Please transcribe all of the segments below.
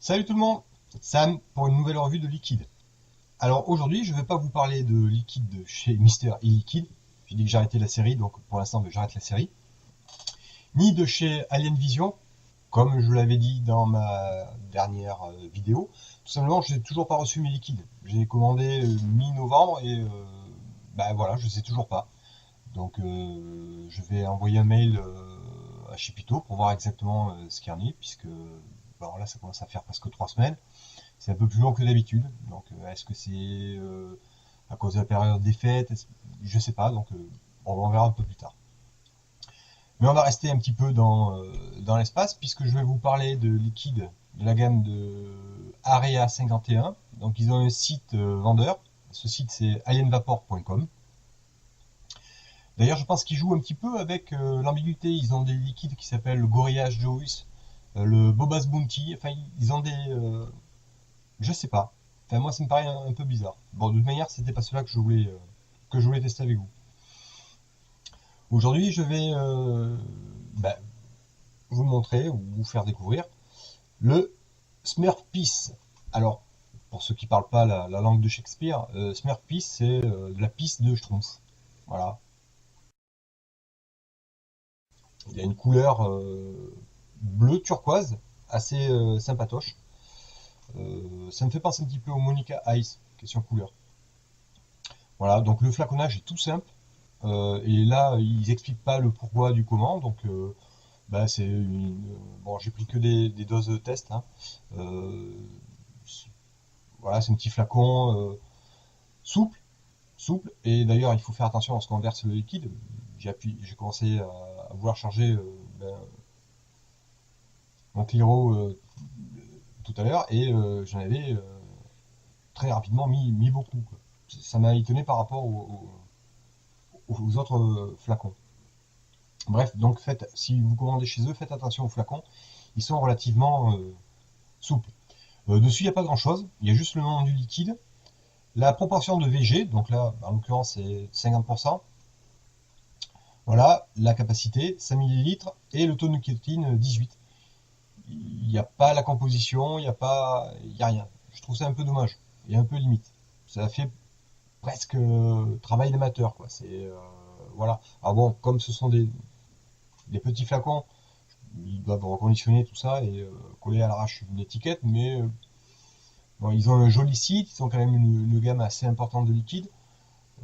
Salut tout le monde, Sam pour une nouvelle revue de liquide. Alors aujourd'hui, je ne vais pas vous parler de liquide de chez Mister e-Liquide. J'ai dit que j'arrêtais la série, donc pour l'instant, j'arrête la série. Ni de chez Alien Vision, comme je l'avais dit dans ma dernière vidéo. Tout simplement, je n'ai toujours pas reçu mes liquides. J'ai commandé mi-novembre et voilà, je ne sais toujours pas. Donc je vais envoyer un mail à Chipito pour voir exactement ce qu'il y en est, puisque là, ça commence à faire presque 3 semaines. C'est un peu plus long que d'habitude. Donc, est-ce que c'est à cause de la période des fêtes? Je sais pas. Donc, on verra un peu plus tard. Mais on va rester un petit peu dans l'espace puisque je vais vous parler de liquide de la gamme de Area 51. Donc, ils ont un site vendeur. Ce site, c'est alienvapor.com. D'ailleurs, je pense qu'ils jouent un petit peu avec l'ambiguïté. Ils ont des liquides qui s'appellent le Gorilla Joyce, le Bobas Bounty. Enfin, ils ont des, je sais pas. Enfin, moi, ça me paraît un peu bizarre. Bon, de toute manière, c'était pas cela que je voulais tester avec vous. Aujourd'hui, je vais vous montrer ou vous faire découvrir le Smurfpiece. Alors, pour ceux qui parlent pas la langue de Shakespeare, Smurfpiece, c'est la pisse de Schtroumpf. Voilà. Il a une couleur bleu turquoise, assez sympatoche. Ça me fait penser un petit peu au Monica Ice, question couleur. Voilà, donc le flaconnage est tout simple. Et là, ils expliquent pas le pourquoi du comment. Donc, c'est bon, j'ai pris que des doses de test, hein. Euh, voilà, c'est un petit flacon souple, souple. Et d'ailleurs, il faut faire attention lorsqu'on verse le liquide. J'ai commencé à vouloir charger mon Cliro tout à l'heure et j'en avais très rapidement mis beaucoup, quoi. Ça m'a étonné par rapport aux autres flacons. Bref, donc si vous commandez chez eux, faites attention aux flacons. Ils sont relativement souples. Dessus, il n'y a pas grand-chose. Il y a juste le nom du liquide. La proportion de VG, donc là, en l'occurrence, c'est 50%. Voilà, la capacité, 5 millilitres, et le taux de nicotine, 18. Il n'y a pas la composition, il y a rien. Je trouve ça un peu dommage, et un peu limite. Ça fait presque travail d'amateur, quoi. Voilà. Ah bon, comme ce sont des petits flacons, ils doivent reconditionner tout ça et coller à l'arrache une étiquette, mais bon, ils ont un joli site, ils ont quand même une gamme assez importante de liquides.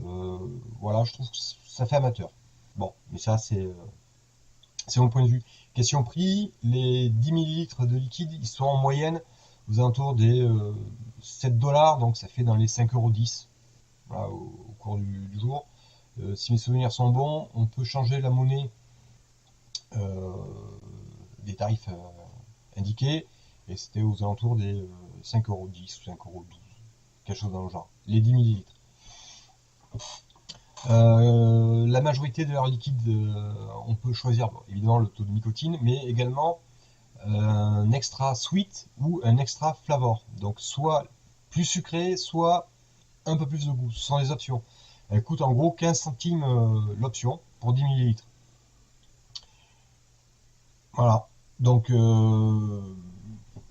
Euh, voilà, je trouve que ça fait amateur. Bon, mais ça, c'est mon point de vue. Question prix, les 10 millilitres de liquide, ils sont en moyenne aux alentours des 7 dollars, donc ça fait dans les 5,10 € voilà, au cours du jour. Si mes souvenirs sont bons, on peut changer la monnaie euh, des tarifs indiqués, et c'était aux alentours des 5,10 € ou 5,12 €, quelque chose dans le genre. Les 10 millilitres. La majorité de leurs liquides, on peut choisir bon, évidemment le taux de nicotine, mais également un extra sweet ou un extra flavor. Donc soit plus sucré, soit un peu plus de goût. Ce sont les options. Elle coûte en gros 15 centimes l'option pour 10 millilitres. Voilà. Donc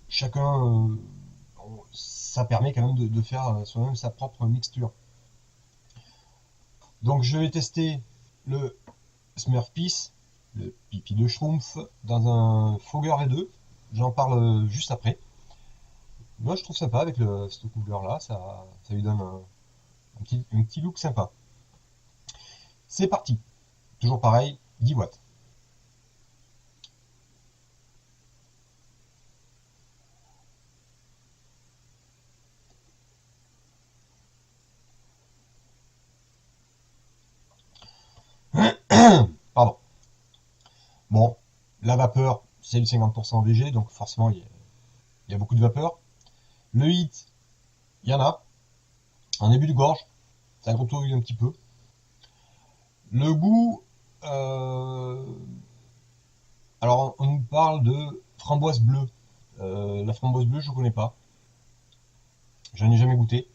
chacun, ça permet quand même de faire soi-même sa propre mixture. Donc je vais tester le Smurfpiece, le pipi de Schtroumpf, dans un Fogger V2. J'en parle juste après. Moi je trouve sympa avec cette couleur là, ça lui donne un petit look sympa. C'est parti. Toujours pareil, 10 watts. Pardon. Bon, la vapeur, c'est du 50% VG, donc forcément il y a beaucoup de vapeur. Le hit, il y en a. En début de gorge, ça gratouille un petit peu. Le goût, alors on nous parle de framboise bleue. La framboise bleue, je ne connais pas. J'en ai jamais goûté.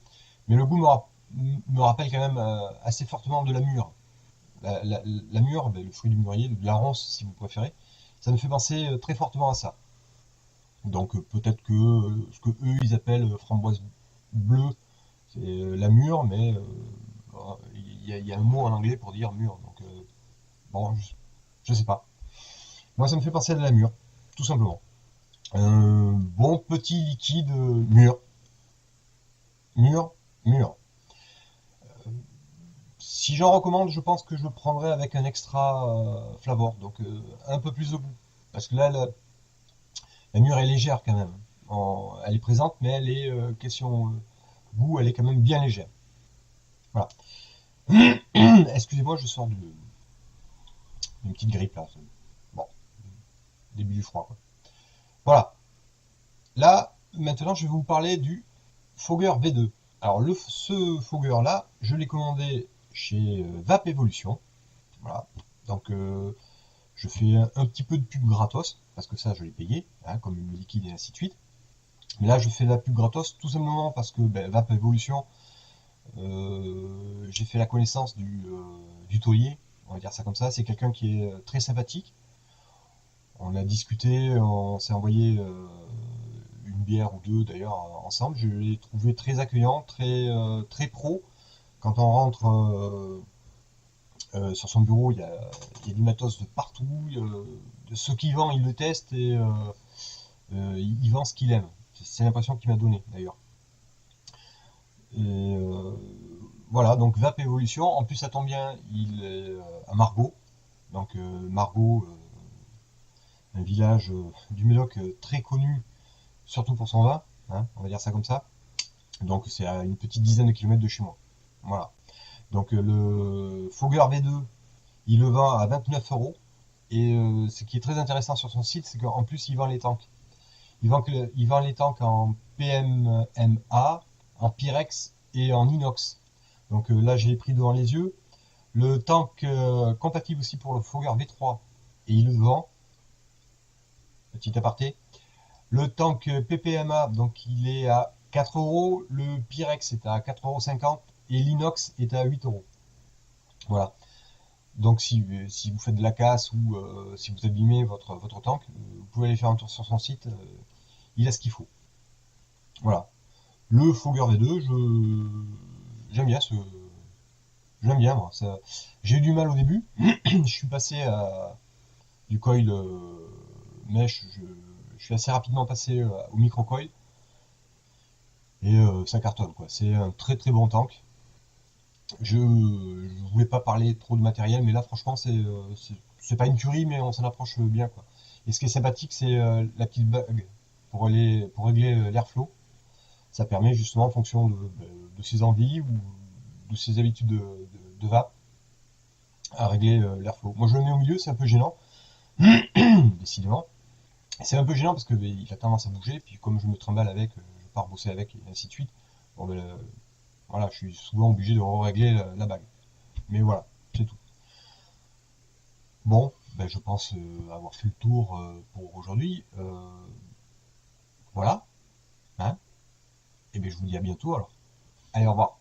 Mais le goût me rappelle quand même assez fortement de la mûre. La mûre, ben, le fruit du mûrier, de la ronce si vous préférez, ça me fait penser très fortement à ça. Donc peut-être que ce que eux ils appellent framboise bleue, c'est la mûre, mais il y a un mot en anglais pour dire mûre. Donc bon, je sais pas. Moi ça me fait penser à de la mûre, tout simplement. Bon petit liquide mûr, mûr, mûr. Si j'en recommande, je pense que je le prendrais avec un extra flavor, donc un peu plus de goût. Parce que là, la mûre est légère quand même. Elle est présente, mais elle est, question goût, elle est quand même bien légère. Voilà. Excusez-moi, je sors d'une petite grippe là. Bon, début du froid, quoi. Voilà. Là, maintenant, je vais vous parler du Fogger V2. Alors, ce Fogger là, je l'ai commandé chez Vape Evolution. Voilà. Donc, je fais un petit peu de pub gratos, parce que ça, je l'ai payé, hein, comme le liquide et ainsi de suite. Mais là, je fais de la pub gratos, tout simplement parce que Vape Evolution, j'ai fait la connaissance du taulier, on va dire ça comme ça. C'est quelqu'un qui est très sympathique. On a discuté, on s'est envoyé une bière ou deux d'ailleurs ensemble. Je l'ai trouvé très accueillant, très pro. Quand on rentre sur son bureau, il y a du matos de partout. Ceux qui vendent, ils le testent et il vend ce qu'il aime. C'est l'impression qu'il m'a donné d'ailleurs. Et voilà, donc Vape Evolution. En plus, ça tombe bien, il est à Margaux. Donc Margaux, un village du Médoc très connu, surtout pour son vin, hein, on va dire ça comme ça. Donc c'est à une petite dizaine de kilomètres de chez moi. Voilà. Donc le Fogger V2, il le vend à 29 euros. Et ce qui est très intéressant sur son site, c'est qu'en plus, il vend les tanks. Il vend les tanks en PMMA, en Pyrex et en inox. Donc là, j'ai pris devant les yeux. Le tank compatible aussi pour le Fogger V3. Et il le vend. Petit aparté. Le tank PPMA, donc il est à 4 euros. Le Pyrex est à 4,50 € et l'inox est à 8 euros. Voilà. Donc si vous faites de la casse ou si vous abîmez votre tank, vous pouvez aller faire un tour sur son site. Il a ce qu'il faut. Voilà. Le Fogger V2, j'aime bien j'aime bien moi. J'ai eu du mal au début. Je suis passé à du coil mèche. Je suis assez rapidement passé au micro coil et ça cartonne quoi. C'est un très très bon tank. Je voulais pas parler trop de matériel, mais là franchement c'est pas une tuerie, mais on s'en approche bien quoi. Et ce qui est sympathique, c'est la petite bague pour régler l'airflow. Ça permet justement en fonction de ses envies ou de ses habitudes de vape à régler l'airflow. Moi je le mets au milieu, c'est un peu gênant, décidément. C'est un peu gênant parce que il a tendance à bouger, puis comme je me trimballe avec, je pars bosser avec et ainsi de suite. Bon, voilà, je suis souvent obligé de régler la bague. Mais voilà, c'est tout. Bon, je pense avoir fait le tour pour aujourd'hui. Voilà, hein. Et bien je vous dis à bientôt alors. Allez, au revoir.